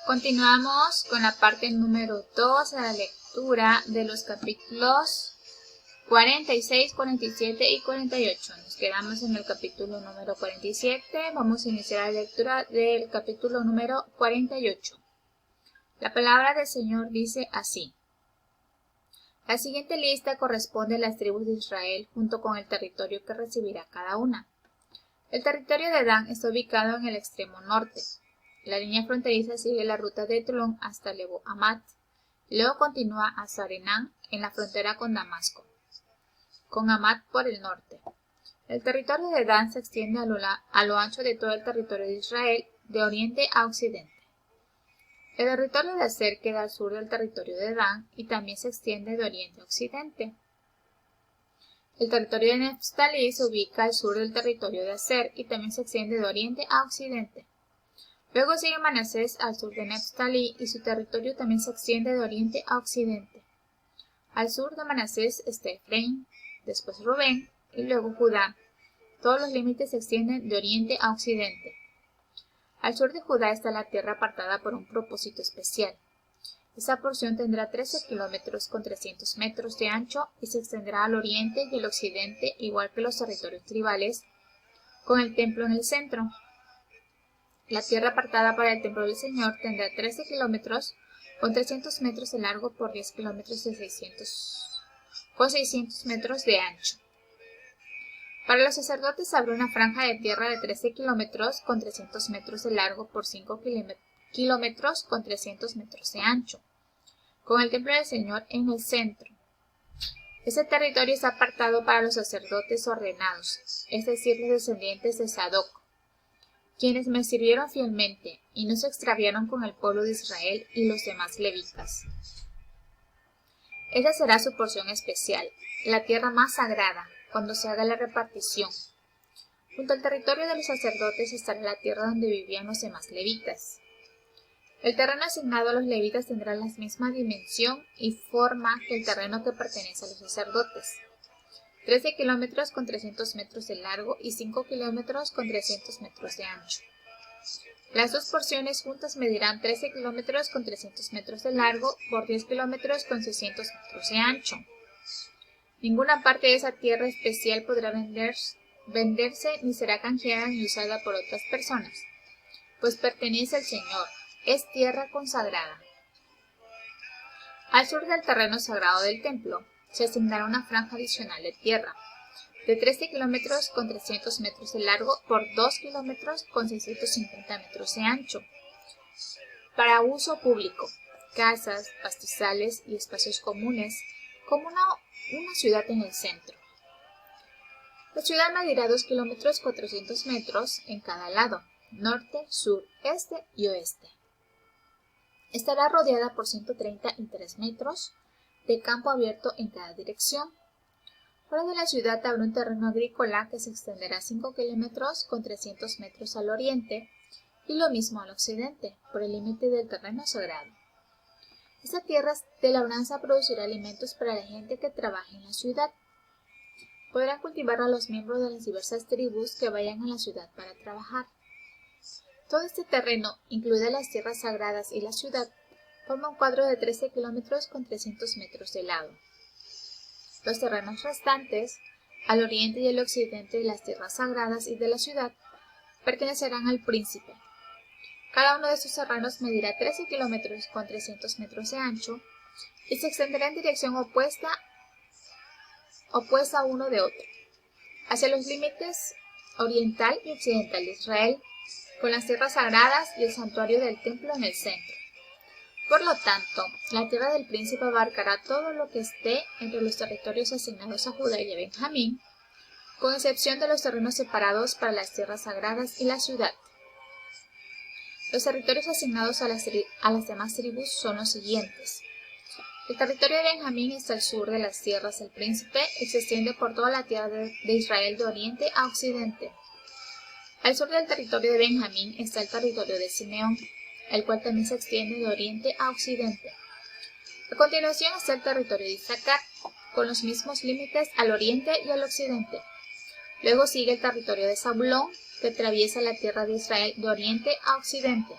Continuamos con la parte número 2 de la lectura de los capítulos 46, 47 y 48. Nos quedamos en el capítulo número 47. Vamos a iniciar la lectura del capítulo número 48. La palabra del Señor dice así. La siguiente lista corresponde a las tribus de Israel junto con el territorio que recibirá cada una. El territorio de Dan está ubicado en el extremo norte. La línea fronteriza sigue la ruta de Etulón hasta Lebo Hamat. Luego continúa a Sarenán en la frontera con Damasco, con Hamat por el norte. El territorio de Dan se extiende a lo ancho de todo el territorio de Israel, de oriente a occidente. El territorio de Aser queda al sur del territorio de Dan y también se extiende de oriente a occidente. El territorio de Neftalí se ubica al sur del territorio de Aser y también se extiende de oriente a occidente. Luego sigue Manasés al sur de Neftalí y su territorio también se extiende de oriente a occidente. Al sur de Manasés está Efraín, después Rubén y luego Judá. Todos los límites se extienden de oriente a occidente. Al sur de Judá está la tierra apartada por un propósito especial. Esa porción tendrá 13 kilómetros con 300 metros de ancho y se extenderá al oriente y al occidente igual que los territorios tribales, con el templo en el centro. La tierra apartada para el templo del Señor tendrá 13 kilómetros con 300 metros de largo por 10 kilómetros con 600 metros de ancho. Para los sacerdotes habrá una franja de tierra de 13 kilómetros con 300 metros de largo por 5 kilómetros con 300 metros de ancho, con el templo del Señor en el centro. Este territorio está apartado para los sacerdotes ordenados, es decir, los descendientes de Sadoc, quienes me sirvieron fielmente y no se extraviaron con el pueblo de Israel y los demás levitas. Esa será su porción especial, la tierra más sagrada, cuando se haga la repartición. Junto al territorio de los sacerdotes estará la tierra donde vivían los demás levitas. El terreno asignado a los levitas tendrá la misma dimensión y forma que el terreno que pertenece a los sacerdotes. 13 kilómetros con 300 metros de largo y 5 kilómetros con 300 metros de ancho. Las dos porciones juntas medirán 13 kilómetros con 300 metros de largo por 10 kilómetros con 600 metros de ancho. Ninguna parte de esa tierra especial podrá venderse ni será canjeada ni usada por otras personas, pues pertenece al Señor, es tierra consagrada. Al sur del terreno sagrado del templo, se asignará una franja adicional de tierra, de 13 kilómetros con 300 metros de largo por 2 kilómetros con 650 metros de ancho, para uso público, casas, pastizales y espacios comunes, como una ciudad en el centro. La ciudad medirá 2 kilómetros 400 metros en cada lado, norte, sur, este y oeste. Estará rodeada por 133 metros de campo abierto en cada dirección. Fuera de la ciudad habrá un terreno agrícola que se extenderá 5 kilómetros con 300 metros al oriente y lo mismo al occidente, por el límite del terreno sagrado. Esta tierra de labranza producirá alimentos para la gente que trabaje en la ciudad. Podrán cultivarla los miembros de las diversas tribus que vayan a la ciudad para trabajar. Todo este terreno, incluidas las tierras sagradas y la ciudad, forma un cuadro de 13 kilómetros con 300 metros de lado. Los terrenos restantes, al oriente y al occidente de las tierras sagradas y de la ciudad, pertenecerán al príncipe. Cada uno de estos terrenos medirá 13 kilómetros con 300 metros de ancho y se extenderá en dirección opuesta uno de otro, hacia los límites oriental y occidental de Israel, con las tierras sagradas y el santuario del templo en el centro. Por lo tanto, la tierra del príncipe abarcará todo lo que esté entre los territorios asignados a Judá y a Benjamín, con excepción de los terrenos separados para las tierras sagradas y la ciudad. Los territorios asignados a las demás tribus son los siguientes. El territorio de Benjamín está al sur de las tierras del príncipe y se extiende por toda la tierra de Israel de oriente a occidente. Al sur del territorio de Benjamín está el territorio de Simeón, el cual también se extiende de oriente a occidente. A continuación está el territorio de Isaacar, con los mismos límites al oriente y al occidente. Luego sigue el territorio de Zabulón, que atraviesa la tierra de Israel de oriente a occidente.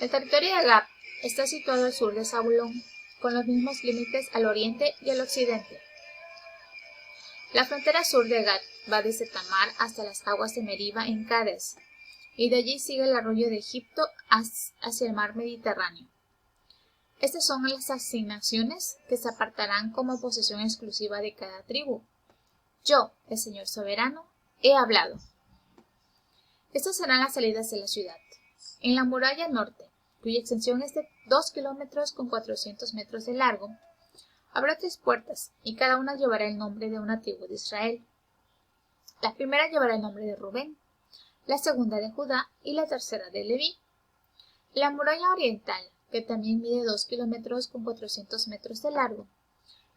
El territorio de Gad está situado al sur de Zabulón, con los mismos límites al oriente y al occidente. La frontera sur de Gad va desde Tamar hasta las aguas de Meriba en Cades, y de allí sigue el arroyo de Egipto hacia el mar Mediterráneo. Estas son las asignaciones que se apartarán como posesión exclusiva de cada tribu. Yo, el Señor soberano, he hablado. Estas serán las salidas de la ciudad. En la muralla norte, cuya extensión es de 2 kilómetros con 400 metros de largo, habrá 3 puertas, y cada una llevará el nombre de una tribu de Israel. La primera llevará el nombre de Rubén, la segunda de Judá y la tercera de Leví. La muralla oriental, que también mide 2 kilómetros con 400 metros de largo,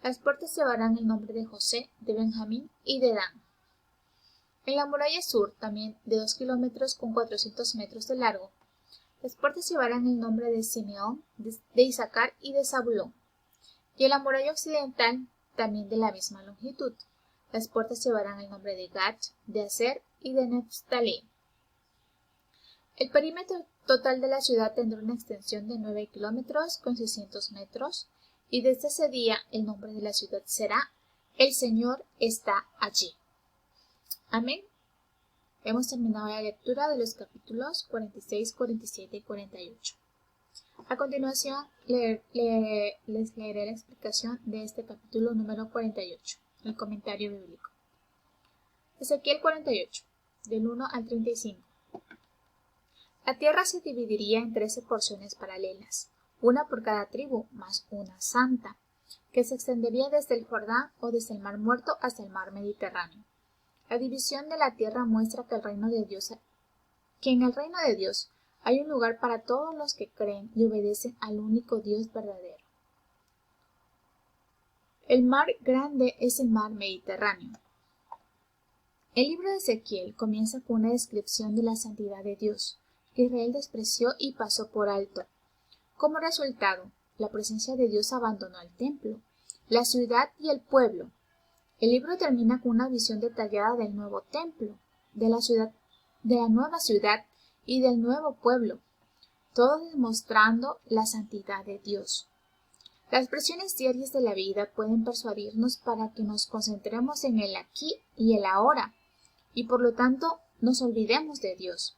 las puertas llevarán el nombre de José, de Benjamín y de Dan. En la muralla sur, también de 2 kilómetros con 400 metros de largo, las puertas llevarán el nombre de Simeón, de Isaacar y de Zabulón. Y en la muralla occidental, también de la misma longitud, las puertas llevarán el nombre de Gad, de Aser y de Neftalí. El perímetro total de la ciudad tendrá una extensión de 9 kilómetros con 600 metros, y desde ese día el nombre de la ciudad será El Señor está allí. Amén. Hemos terminado la lectura de los capítulos 46, 47 y 48. A continuación, les leeré la explicación de este capítulo número 48, el comentario bíblico. Ezequiel 48, del 1 al 35. La tierra se dividiría en 13 porciones paralelas, una por cada tribu, más una santa, que se extendería desde el Jordán o desde el Mar Muerto hasta el Mar Mediterráneo. La división de la tierra muestra que en el reino de Dios hay un lugar para todos los que creen y obedecen al único Dios verdadero. El mar grande es el mar Mediterráneo. El libro de Ezequiel comienza con una descripción de la santidad de Dios, que Israel despreció y pasó por alto. Como resultado, la presencia de Dios abandonó el templo, la ciudad y el pueblo. El libro termina con una visión detallada del nuevo templo, de la nueva ciudad y del nuevo pueblo, todo demostrando la santidad de Dios. Las presiones diarias de la vida pueden persuadirnos para que nos concentremos en el aquí y el ahora, y por lo tanto nos olvidemos de Dios.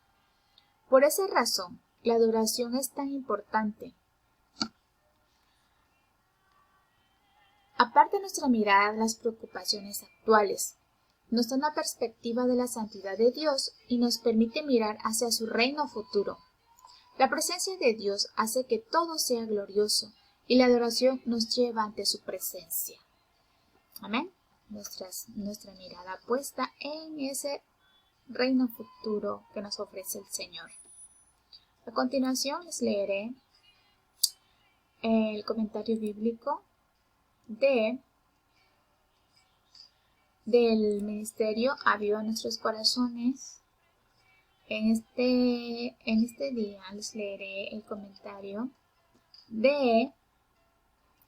Por esa razón, la adoración es tan importante. Aparta nuestra mirada de las preocupaciones actuales, nos da una perspectiva de la santidad de Dios y nos permite mirar hacia su reino futuro. La presencia de Dios hace que todo sea glorioso y la adoración nos lleva ante su presencia. Amén. Nuestra mirada puesta en ese reino futuro que nos ofrece el Señor. A continuación les leeré el comentario bíblico del ministerio Aviva Nuestros Corazones. En este día les leeré el comentario de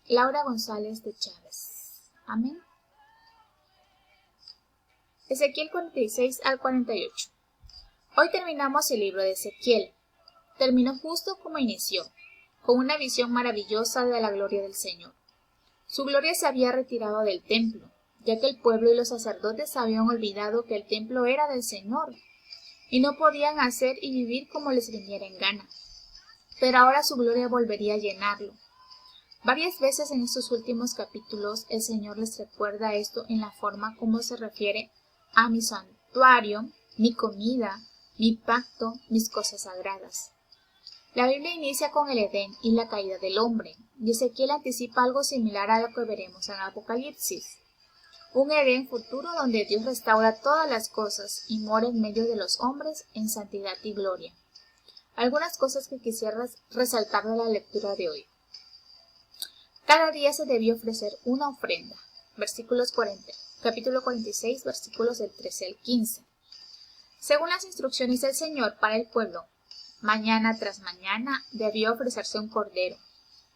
Laura González de Chávez. Amén. Ezequiel 46 al 48. Hoy terminamos el libro de Ezequiel. Terminó justo como inició, con una visión maravillosa de la gloria del Señor. Su gloria se había retirado del templo, ya que el pueblo y los sacerdotes habían olvidado que el templo era del Señor, y no podían hacer y vivir como les viniera en gana. Pero ahora su gloria volvería a llenarlo. Varias veces en estos últimos capítulos el Señor les recuerda esto en la forma como se refiere a mi santuario, mi comida, mi pacto, mis cosas sagradas. La Biblia inicia con el Edén y la caída del hombre, y Ezequiel anticipa algo similar a lo que veremos en Apocalipsis. Un Edén futuro donde Dios restaura todas las cosas y mora en medio de los hombres en santidad y gloria. Algunas cosas que quisiera resaltar de la lectura de hoy. Cada día se debió ofrecer una ofrenda. Capítulo 46, versículos del 13 al 15. Según las instrucciones del Señor para el pueblo, mañana tras mañana debió ofrecerse un cordero,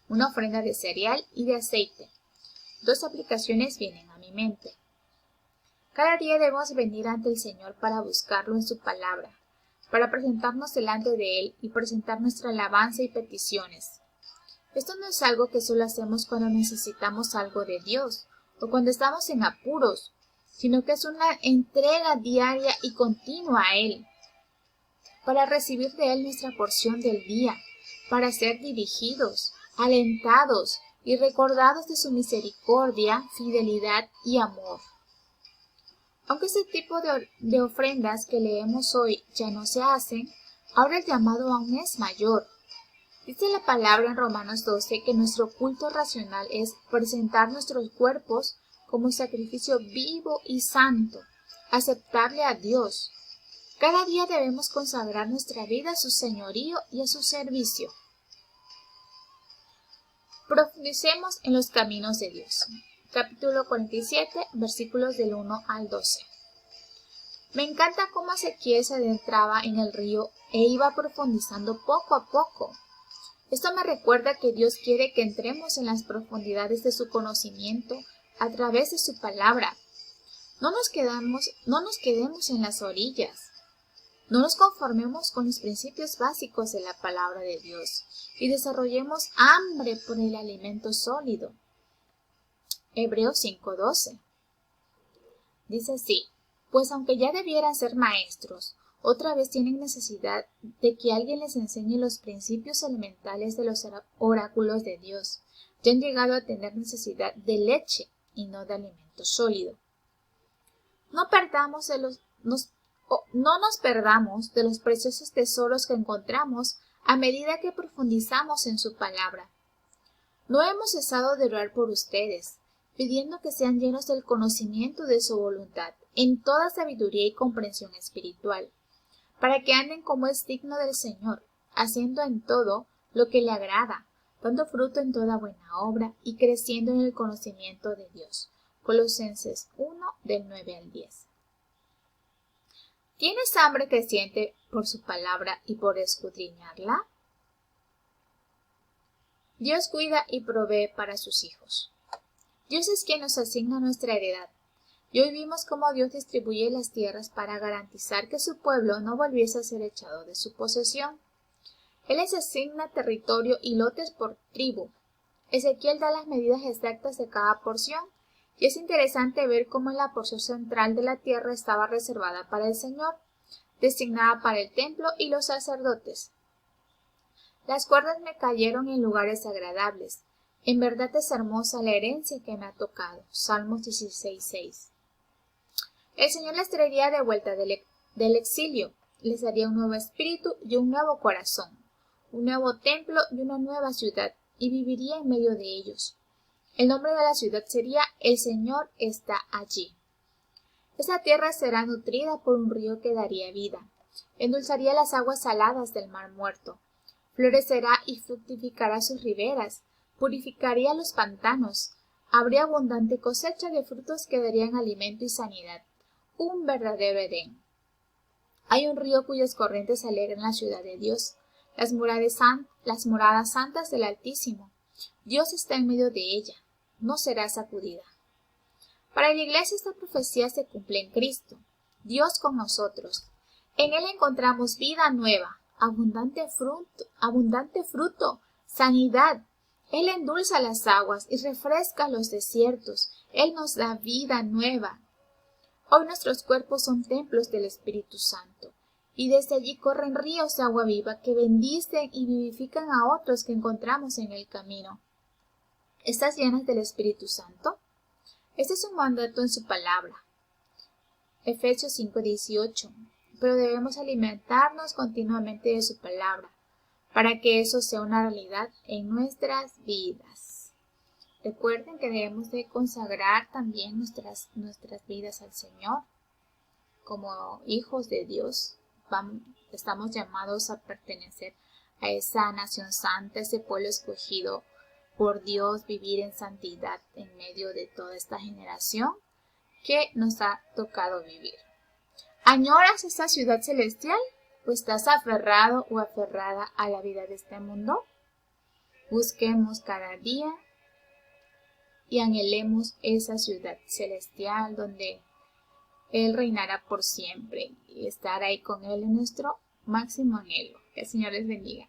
una ofrenda de cereal y de aceite. Dos aplicaciones vienen a mi mente. Cada día debemos venir ante el Señor para buscarlo en su palabra, para presentarnos delante de Él y presentar nuestra alabanza y peticiones. Esto no es algo que solo hacemos cuando necesitamos algo de Dios o cuando estamos en apuros, sino que es una entrega diaria y continua a Él, para recibir de Él nuestra porción del día, para ser dirigidos, alentados y recordados de su misericordia, fidelidad y amor. Aunque este tipo de ofrendas que leemos hoy ya no se hacen, ahora el llamado aún es mayor. Dice la palabra en Romanos 12 que nuestro culto racional es presentar nuestros cuerpos como sacrificio vivo y santo, aceptable a Dios. Cada día debemos consagrar nuestra vida a su señorío y a su servicio. Profundicemos en los caminos de Dios. Capítulo 47, versículos del 1 al 12. Me encanta cómo Ezequiel se adentraba en el río e iba profundizando poco a poco. Esto me recuerda que Dios quiere que entremos en las profundidades de su conocimiento a través de su palabra. No nos quedemos en las orillas. No nos conformemos con los principios básicos de la palabra de Dios y desarrollemos hambre por el alimento sólido. Hebreos 5:12. Dice así: pues aunque ya debieran ser maestros, otra vez tienen necesidad de que alguien les enseñe los principios elementales de los oráculos de Dios. Ya han llegado a tener necesidad de leche y no de alimento sólido. No nos perdamos de los preciosos tesoros que encontramos a medida que profundizamos en su palabra. No hemos cesado de orar por ustedes, pidiendo que sean llenos del conocimiento de su voluntad, en toda sabiduría y comprensión espiritual, para que anden como es digno del Señor, haciendo en todo lo que le agrada, dando fruto en toda buena obra y creciendo en el conocimiento de Dios. Colosenses 1, del 9 al 10. ¿Tienes hambre creciente por su palabra y por escudriñarla? Dios cuida y provee para sus hijos. Dios es quien nos asigna nuestra heredad. Y hoy vimos cómo Dios distribuye las tierras para garantizar que su pueblo no volviese a ser echado de su posesión. Él les asigna territorio y lotes por tribu. Ezequiel da las medidas exactas de cada porción, y es interesante ver cómo la porción central de la tierra estaba reservada para el Señor, designada para el templo y los sacerdotes. Las cuerdas me cayeron en lugares agradables. En verdad es hermosa la herencia que me ha tocado. Salmos 16:6. El Señor les traería de vuelta del exilio. Les daría un nuevo espíritu y un nuevo corazón, un nuevo templo y una nueva ciudad, y viviría en medio de ellos. El nombre de la ciudad sería El Señor está allí. Esa tierra será nutrida por un río que daría vida. Endulzaría las aguas saladas del mar muerto. Florecerá y fructificará sus riberas. Purificaría los pantanos. Habría abundante cosecha de frutos que darían alimento y sanidad. Un verdadero Edén. Hay un río cuyas corrientes alegran la ciudad de Dios, las moradas santas del Altísimo. Dios está en medio de ella. No será sacudida. Para la Iglesia esta profecía se cumple en Cristo, Dios con nosotros. En Él encontramos vida nueva, abundante fruto, sanidad. Él endulza las aguas y refresca los desiertos. Él nos da vida nueva. Hoy nuestros cuerpos son templos del Espíritu Santo, y desde allí corren ríos de agua viva que bendicen y vivifican a otros que encontramos en el camino. ¿Estás llenas del Espíritu Santo? Este es un mandato en su palabra. Efesios 5:18. Pero debemos alimentarnos continuamente de su palabra, para que eso sea una realidad en nuestras vidas. Recuerden que debemos de consagrar también nuestras vidas al Señor. Como hijos de Dios, estamos llamados a pertenecer a esa nación santa, ese pueblo escogido por Dios, vivir en santidad en medio de toda esta generación que nos ha tocado vivir. ¿Añoras esa ciudad celestial o estás aferrado o aferrada a la vida de este mundo? Busquemos cada día y anhelemos esa ciudad celestial donde Él reinará por siempre y estar ahí con Él en nuestro máximo anhelo. Que el Señor les bendiga.